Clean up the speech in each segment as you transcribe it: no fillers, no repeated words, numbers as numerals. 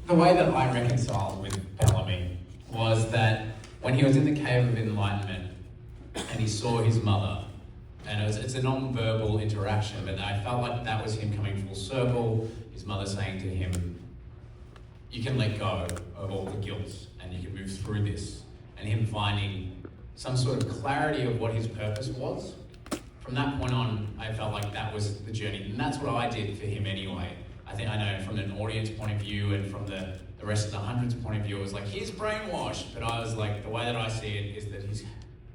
The way that I reconciled with Bellamy was that when he was in the Cave of Enlightenment and he saw his mother, and it's a non-verbal interaction, but I felt like that was him coming full circle, his mother saying to him, you can let go of all the guilt and you can move through this, and him finding some sort of clarity of what his purpose was. From that point on, I felt like that was the journey, and that's what I did for him anyway. I know from an audience point of view and from the rest of the hundreds point of view, it was like, he's brainwashed, but I was like, the way that I see it is that he's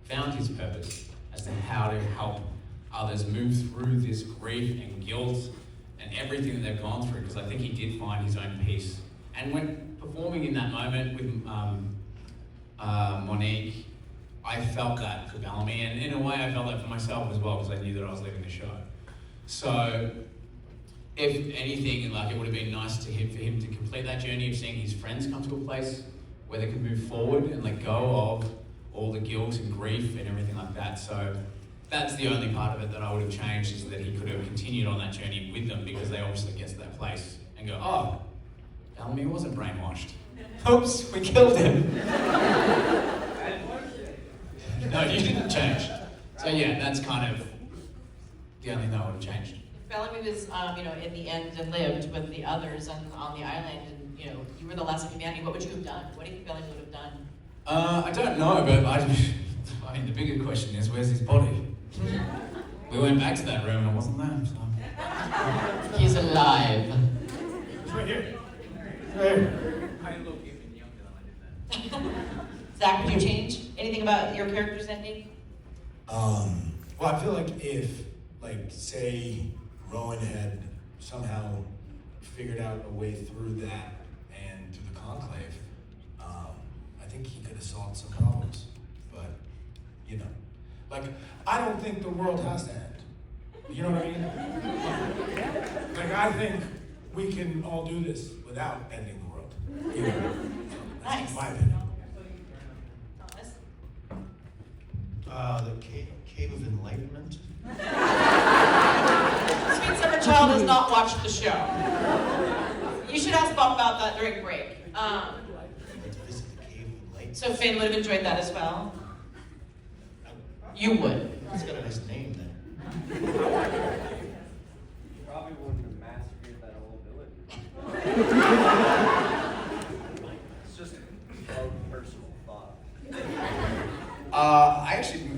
found his purpose as to how to help others move through this grief and guilt and everything that they've gone through, because I think he did find his own peace. And when performing in that moment with Monique, I felt that for Bellamy, and in a way I felt that for myself as well, because I knew that I was leaving the show. So, if anything, like, it would have been nice for him to complete that journey of seeing his friends come to a place where they could move forward and let go of all the guilt and grief and everything like that. So that's the only part of it that I would have changed, is that he could have continued on that journey with them, because they obviously get to that place and go, oh, Bellamy wasn't brainwashed. Oops, we killed him. No, you didn't change. So yeah, that's kind of the only thing that would have changed. Bellamy was, in the end, and lived with the others on the island, and you were the last of humanity. What would you have done? What do you think Bellamy would have done? I don't know, but I mean, the bigger question is, where's his body? We went back to that room and it wasn't there. So. He's alive. It's right here. I look even younger than I did then. Zach, would you change anything about your character's ending? Well, I feel like if, say, Rowan had somehow figured out a way through that and through the conclave, I think he could have solved some problems. But, I don't think the world has to end. You know what I mean? I think we can all do this without ending the world. That's my opinion. The Cave of Enlightenment. Sweet Summer Child has not watched the show. You should ask Bob about that during break. Let's visit the Cave of Enlightenment. So Finn would have enjoyed that as well? You would. It's got a nice name then. You probably wouldn't have massacred that whole village. It's just a personal thought.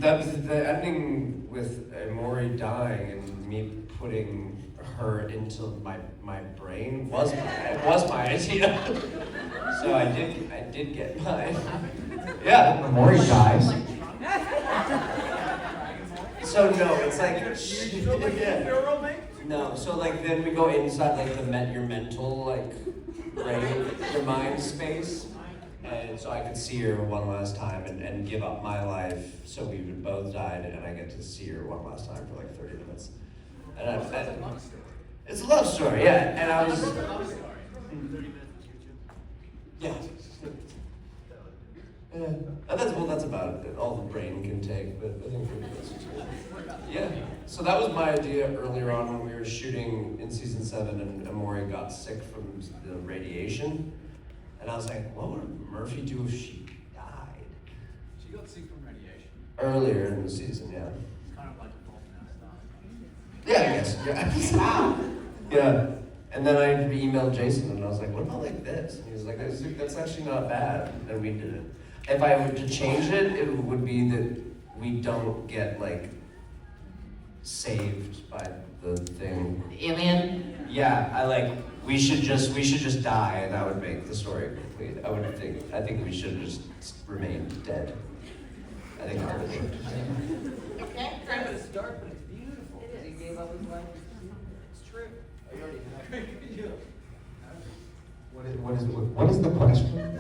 That was the ending with Maury dying and me putting her into my brain was my idea. So I did get mine. Yeah. Maury dies. So no, it's like yeah. No, so then we go inside your mental brain, your mind space. And so I could see her one last time and give up my life, so we would both die, and I get to see her one last time for 30 minutes. And it's a love story, yeah. And I was. Yeah. That's about it. All the brain can take, but I think yeah. So that was my idea earlier on when we were shooting in season 7, and Amori got sick from the radiation. And I was like, what would Murphy do if she died? She got sick from radiation. Earlier in the season, yeah. It's kind of like a fault now Yeah, I guess. Yeah. Wow. Yeah. And then I emailed Jason and I was like, what about this? And he was like, that's actually not bad. And we did it. If I were to change it, it would be that we don't get saved by the thing. The alien? Yeah, we should just die, and that would make the story complete. I think we should just remain dead. I think that would be Okay, It's Chris. dark, but it's beautiful. He gave up his life. It's true. What is the question?